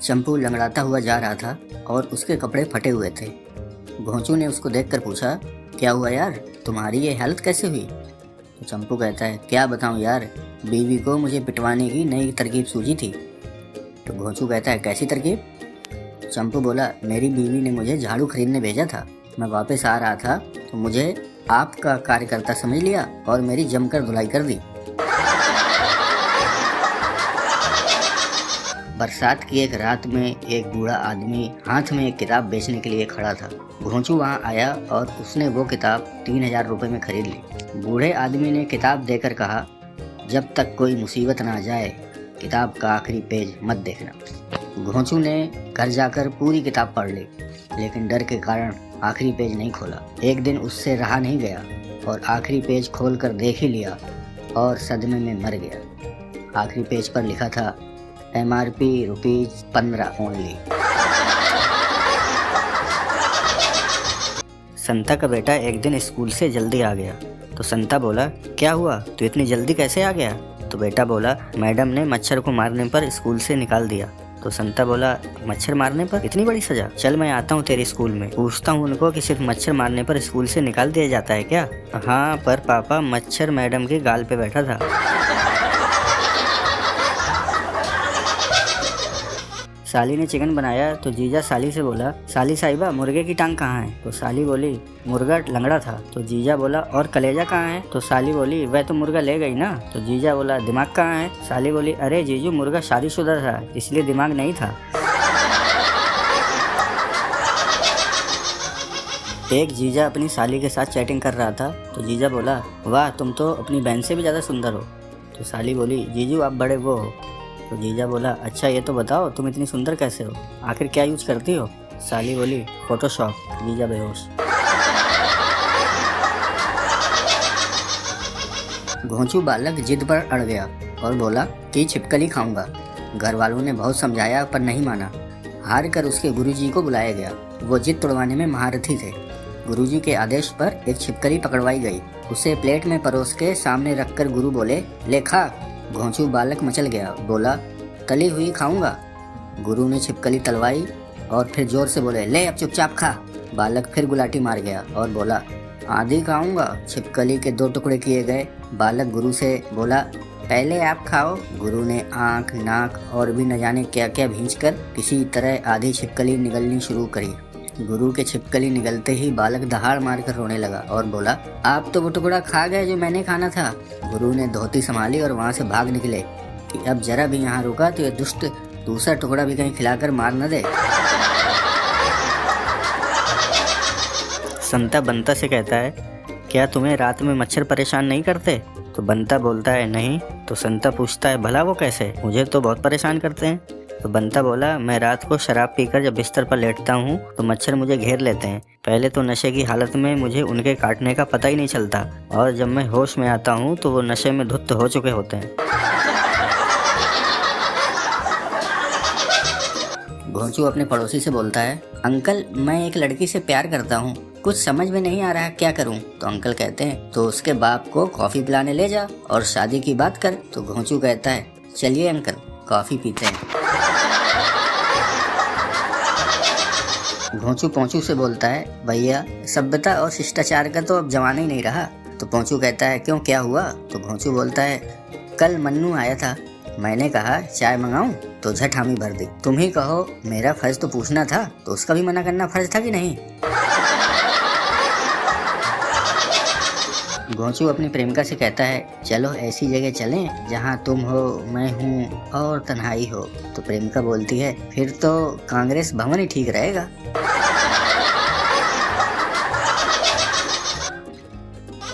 चंपू लंगड़ाता हुआ जा रहा था और उसके कपड़े फटे हुए थे। घोंचू ने उसको देखकर पूछा, क्या हुआ यार, तुम्हारी ये हालत कैसे हुई? तो चंपू कहता है, क्या बताऊं यार, बीवी को मुझे पिटवाने की नई तरकीब सूझी थी। तो घोंचू कहता है, कैसी तरकीब? चंपू बोला, मेरी बीवी ने मुझे झाड़ू खरीदने भेजा था। मैं वापस आ रहा था तो मुझे आपका कार्यकर्ता समझ लिया और मेरी जमकर धुलाई कर दी। बरसात की एक रात में एक बूढ़ा आदमी हाथ में एक किताब बेचने के लिए खड़ा था। घोंचू वहां आया और उसने वो किताब 3000 रुपये में खरीद ली। बूढ़े आदमी ने किताब देकर कहा, जब तक कोई मुसीबत ना आ जाए किताब का आखिरी पेज मत देखना। घोंचू ने घर जाकर पूरी किताब पढ़ ली, लेकिन डर के कारण आखिरी पेज नहीं खोला। एक दिन उससे रहा नहीं गया और आखिरी पेज खोलकर देख ही लिया और सदमे में मर गया। आखिरी पेज पर लिखा था, MRP ₹15 ओनली। संता का बेटा एक दिन स्कूल से जल्दी आ गया तो संता बोला, क्या हुआ, तू इतनी जल्दी कैसे आ गया? तो बेटा बोला, मैडम ने मच्छर को मारने पर स्कूल से निकाल दिया। तो संता बोला, मच्छर मारने पर इतनी बड़ी सजा? चल मैं आता हूँ तेरे स्कूल में, पूछता हूँ उनको कि सिर्फ मच्छर मारने पर स्कूल से निकाल दिया जाता है क्या? हाँ पर पापा, मच्छर मैडम के गाल पे बैठा था। साली ने चिकन बनाया तो जीजा साली से बोला, साली साहिबा मुर्गे की टांग कहाँ है? तो साली बोली, मुर्गा लंगड़ा था। तो जीजा बोला, और कलेजा कहाँ है? तो साली बोली, वह तो मुर्गा ले गई ना। तो जीजा बोला, दिमाग कहाँ है? साली बोली, अरे जीजू मुर्गा शादीशुदा था इसलिए दिमाग नहीं था। एक जीजा अपनी साली के साथ चैटिंग कर रहा था तो जीजा बोला, वाह तुम तो अपनी बहन से भी ज़्यादा सुंदर हो। तो साली बोली, जीजू आप बड़े वो हो। तो जीजा बोला, अच्छा ये तो बताओ तुम इतनी सुंदर कैसे हो, आखिर क्या यूज करती हो? साली बोली, फोटोशॉप। जीजा बेहोश। घोंचू बालक जिद पर अड़ गया और बोला कि छिपकली खाऊंगा। घर वालों ने बहुत समझाया पर नहीं माना। हार कर उसके गुरुजी को बुलाया गया। वो जिद तोड़वाने में महारथी थे। गुरुजी के आदेश पर एक छिपकली पकड़वाई गई। उसे प्लेट में परोस के सामने रखकर गुरु बोले, ले खा। घोंचू बालक मचल गया, बोला, तली हुई खाऊंगा। गुरु ने छिपकली तलवाई और फिर जोर से बोले, ले अब चुपचाप खा। बालक फिर गुलाटी मार गया और बोला, आधी खाऊंगा। छिपकली के 2 टुकड़े किए गए। बालक गुरु से बोला, पहले आप खाओ। गुरु ने आंख, नाक और भी न जाने क्या क्या भींचकर किसी तरह आधी छिपकली निगलनी शुरू करी। गुरु के छिपकली निगलते ही बालक दहाड़ मारकर रोने लगा और बोला, आप तो वो टुकड़ा खा गए जो मैंने खाना था। गुरु ने धोती संभाली और वहां से भाग निकले कि अब जरा भी यहाँ रुका तो ये दुष्ट दूसरा टुकड़ा भी कहीं खिलाकर मार न दे। संता बंता से कहता है, क्या तुम्हें रात में मच्छर परेशान नहीं करते? तो बंता बोलता है, नहीं। तो संता पूछता है, भला वो कैसे? मुझे तो बहुत परेशान करते हैं। तो बंता बोला, मैं रात को शराब पीकर जब बिस्तर पर लेटता हूँ तो मच्छर मुझे घेर लेते हैं। पहले तो नशे की हालत में मुझे उनके काटने का पता ही नहीं चलता और जब मैं होश में आता हूँ तो वो नशे में धुत हो चुके होते हैं। घोंचू अपने पड़ोसी से बोलता है, अंकल मैं एक लड़की से प्यार करता हूँ, कुछ समझ में नहीं आ रहा क्या करूँ? तो अंकल कहते हैं, तो उसके बाप को कॉफी पिलाने ले जा और शादी की बात कर। तो घोंचू कहता है, चलिए अंकल कॉफी पीते हैं। घोंचू पोंचू से बोलता है, भैया सभ्यता और शिष्टाचार का तो अब जमाना ही नहीं रहा। तो पोंचू कहता है, क्यों क्या हुआ? तो घोंचू बोलता है, कल मन्नू आया था, मैंने कहा चाय मंगाऊं तो झट हामी भर दी। तुम ही कहो, मेरा फर्ज तो पूछना था, तो उसका भी मना करना फर्ज था कि नहीं? घोंचू अपनी प्रेमिका से कहता है, चलो ऐसी जगह चलें जहां तुम हो, मैं हूं और तन्हाई हो। तो प्रेमिका बोलती है, फिर तो कांग्रेस भवन ही ठीक रहेगा।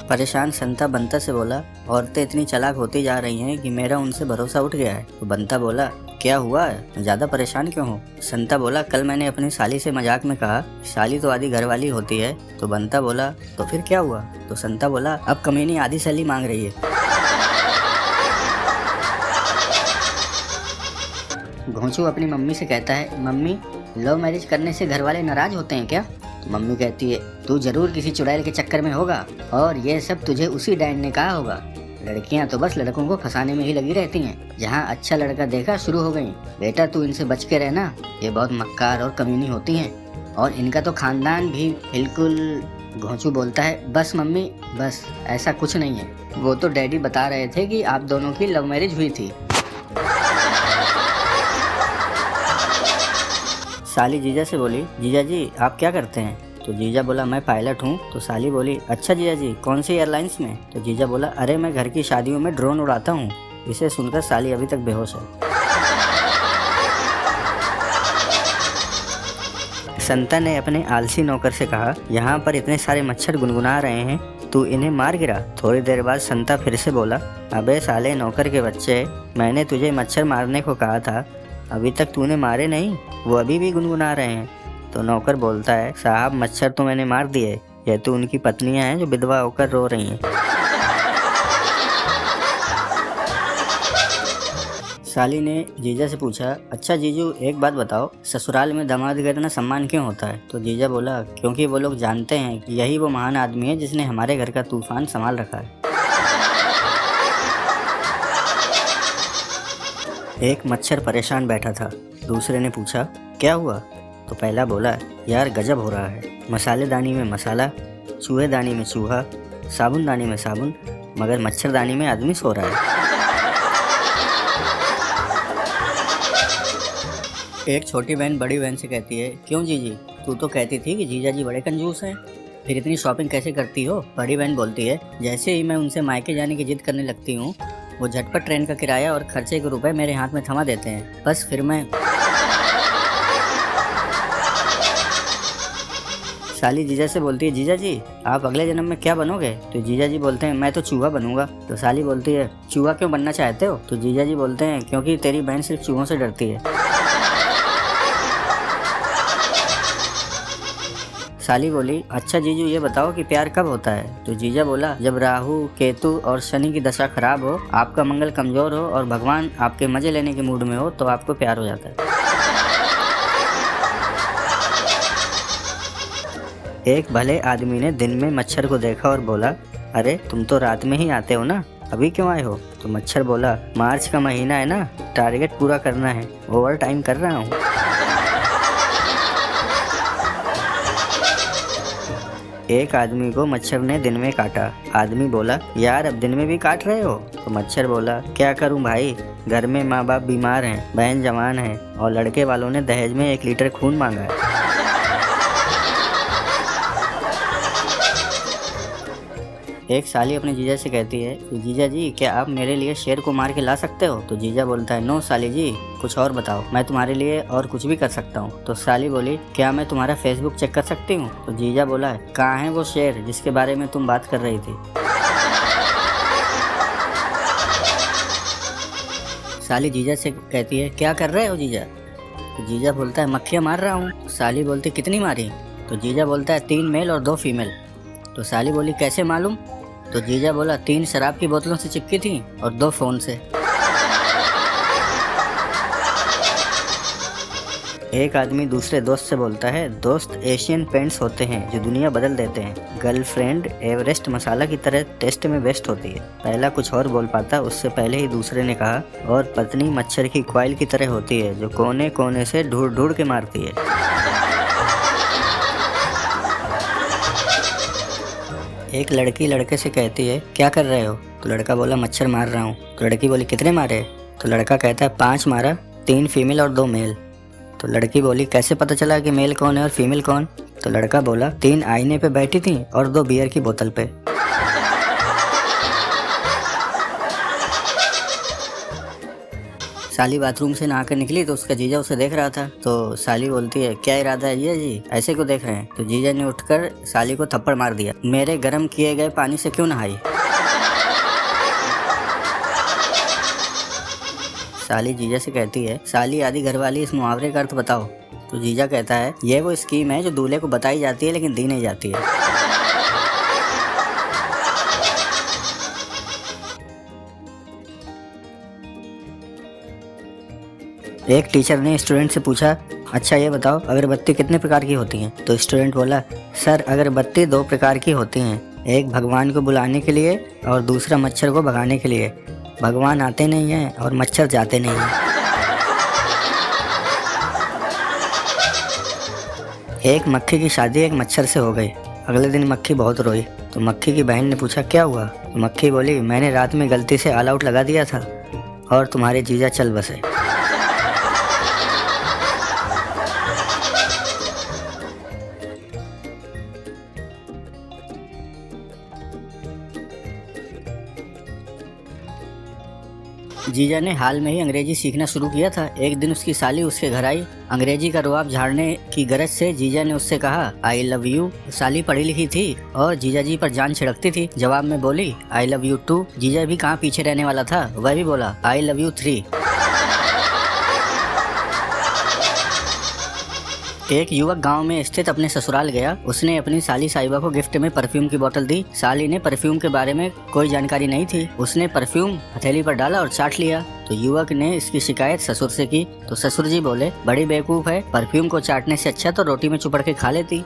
परेशान संता बंता से बोला, औरतें इतनी चालाक होती जा रही हैं कि मेरा उनसे भरोसा उठ गया है। तो बंता बोला, क्या हुआ है, ज्यादा परेशान क्यों हो? संता बोला, कल मैंने अपनी साली से मजाक में कहा, साली तो आधी घरवाली होती है। तो बंता बोला, तो फिर क्या हुआ? तो संता बोला, अब कमीनी आधी सैली मांग रही है। घोंचू अपनी मम्मी से कहता है, मम्मी लव मैरिज करने से घर वाले नाराज होते हैं क्या? तो मम्मी कहती है, तू जरूर किसी चुड़ैल के चक्कर में होगा और ये सब तुझे उसी डैन ने कहा होगा। लड़कियां तो बस लड़कों को फंसाने में ही लगी रहती हैं। जहाँ अच्छा लड़का देखा शुरू हो गई। बेटा तू इनसे बच के रहना, ये बहुत मक्कार और कमीनी होती हैं। और इनका तो खानदान भी बिल्कुल। घोंचू बोलता है, बस मम्मी बस, ऐसा कुछ नहीं है। वो तो डैडी बता रहे थे कि आप दोनों की लव मैरिज हुई थी। साली जीजा से बोली, जीजा जी आप क्या करते हैं? तो जीजा बोला, मैं पायलट हूँ। तो साली बोली, अच्छा जीजा जी, कौन सी एयरलाइंस में? तो जीजा बोला, अरे मैं घर की शादियों में ड्रोन उड़ाता हूँ। इसे सुनकर साली अभी तक बेहोश है। संता ने अपने आलसी नौकर से कहा, यहाँ पर इतने सारे मच्छर गुनगुना रहे हैं, तू इन्हें मार गिरा। थोड़ी देर बाद संता फिर से बोला, अबे साले नौकर के बच्चे, मैंने तुझे मच्छर मारने को कहा था, अभी तक तूने मारे नहीं, वो अभी भी गुनगुना रहे हैं। तो नौकर बोलता है, साहब मच्छर तो मैंने मार दिए, यह तो उनकी पत्नियां हैं जो विधवा होकर रो रही हैं। साली ने जीजा से पूछा, अच्छा जीजू एक बात बताओ, ससुराल में दामाद का इतना सम्मान क्यों होता है? तो जीजा बोला, क्योंकि वो लोग जानते हैं कि यही वो महान आदमी है जिसने हमारे घर का तूफान संभाल रखा है। एक मच्छर परेशान बैठा था। दूसरे ने पूछा, क्या हुआ? तो पहला बोला, यार गजब हो रहा है, मसालेदानी में मसाला, चूहेदानी में चूहा, साबुनदानी में साबुन, मगर मच्छरदानी में आदमी सो रहा है। एक छोटी बहन बड़ी बहन से कहती है, क्यों जीजी, तू तो कहती थी कि जीजा जी बड़े कंजूस हैं, फिर इतनी शॉपिंग कैसे करती हो? बड़ी बहन बोलती है, जैसे ही मैं उनसे मायके जाने की जिद करने लगती हूँ, वो झटपट ट्रेन का किराया और खर्चे के रुपए मेरे हाथ में थमा देते हैं, बस फिर मैं। साली जीजा से बोलती है, जीजा जी आप अगले जन्म में क्या बनोगे? तो जीजा जी बोलते हैं, मैं तो चूहा बनूंगा। तो साली बोलती है, चूहा क्यों बनना चाहते हो? तो जीजा जी बोलते हैं, क्योंकि तेरी बहन सिर्फ चूहों से डरती है। साली बोली, अच्छा जीजू ये बताओ कि प्यार कब होता है? तो जीजा बोला, जब राहु केतु और शनि की दशा खराब हो, आपका मंगल कमजोर हो और भगवान आपके मजे लेने के मूड में हो, तो आपको प्यार हो जाता है। एक भले आदमी ने दिन में मच्छर को देखा और बोला, अरे तुम तो रात में ही आते हो ना, अभी क्यों आए हो? तो मच्छर बोला, मार्च का महीना है ना, टारगेट पूरा करना है, ओवर टाइम कर रहा हूँ। एक आदमी को मच्छर ने दिन में काटा। आदमी बोला, यार अब दिन में भी काट रहे हो? तो मच्छर बोला, क्या करूं भाई, घर में माँ बाप बीमार हैं, बहन जवान है और लड़के वालों ने दहेज में 1 लीटर खून मांगा है। एक साली अपने जीजा से कहती है, तो जीजा जी क्या आप मेरे लिए शेर को मार के ला सकते हो? तो जीजा बोलता है, नो साली जी, कुछ और बताओ, मैं तुम्हारे लिए और कुछ भी कर सकता हूँ। तो साली बोली, क्या मैं तुम्हारा फेसबुक चेक कर सकती हूँ? तो जीजा बोला, कहाँ है वो शेर जिसके बारे में तुम बात कर रही थी? साली जीजा से कहती है, क्या कर रहे हो जीजा? तो जीजा बोलता है, मक्खियाँ मार रहा हूँ। साली बोलती, कितनी मारी? तो जीजा बोलता है, 3 मेल और 2 फीमेल। तो साली बोली, कैसे मालूम? तो जीजा बोला, 3 शराब की बोतलों से चिपकी थी और 2 फोन से। एक आदमी दूसरे दोस्त से बोलता है, दोस्त एशियन पेंट्स होते हैं जो दुनिया बदल देते हैं, गर्लफ्रेंड एवरेस्ट मसाला की तरह टेस्ट में बेस्ट होती है। पहला कुछ और बोल पाता उससे पहले ही दूसरे ने कहा, और पत्नी मच्छर की कॉइल की तरह होती है जो कोने कोने से ढूंढ ढूंढ के मारती है। एक लड़की लड़के से कहती है, क्या कर रहे हो? तो लड़का बोला, मच्छर मार रहा हूँ। तो लड़की बोली, कितने मारे? तो लड़का कहता है, 5 मारा, 3 फीमेल और 2 मेल। तो लड़की बोली, कैसे पता चला कि मेल कौन है और फीमेल कौन? तो लड़का बोला, 3 आईने पे बैठी थी और 2 बियर की बोतल पे। साली बाथरूम से नहाकर निकली तो उसका जीजा उसे देख रहा था। तो साली बोलती है, क्या इरादा है जीजा जी, ऐसे क्यों देख रहे हैं? तो जीजा ने उठकर साली को थप्पड़ मार दिया, मेरे गर्म किए गए पानी से क्यों नहाई? साली जीजा से कहती है, साली आदि घरवाली, इस मुहावरे का अर्थ बताओ। तो जीजा कहता है, ये वो स्कीम है जो दूल्हे को बताई जाती है लेकिन दी नहीं जाती है। एक टीचर ने स्टूडेंट से पूछा, अच्छा ये बताओ अगरबत्ती कितने प्रकार की होती हैं? तो स्टूडेंट बोला, सर अगरबत्ती 2 प्रकार की होती हैं, एक भगवान को बुलाने के लिए और दूसरा मच्छर को भगाने के लिए। भगवान आते नहीं हैं और मच्छर जाते नहीं हैं। एक मक्खी की शादी एक मच्छर से हो गई। अगले दिन मक्खी बहुत रोई तो मक्खी की बहन ने पूछा क्या हुआ। तो मक्खी बोली मैंने रात में गलती से ऑल आउट लगा दिया था और तुम्हारे जीजा चल बसे। जीजा ने हाल में ही अंग्रेजी सीखना शुरू किया था। एक दिन उसकी साली उसके घर आई। अंग्रेजी का रुआब झाड़ने की गरज से जीजा ने उससे कहा आई लव यू। साली पढ़ी लिखी थी और जीजा जी पर जान छिड़कती थी। जवाब में बोली आई लव यू टू। जीजा भी कहाँ पीछे रहने वाला था, वह भी बोला आई लव यू 3। एक युवक गांव में स्थित अपने ससुराल गया। उसने अपनी साली साहिबा को गिफ्ट में परफ्यूम की बोतल दी। साली ने परफ्यूम के बारे में कोई जानकारी नहीं थी। उसने परफ्यूम हथेली पर डाला और चाट लिया। तो युवक ने इसकी शिकायत ससुर से की तो ससुर जी बोले बड़ी बेवकूफ है, परफ्यूम को चाटने से अच्छा तो रोटी में चुपड़ के खा लेती।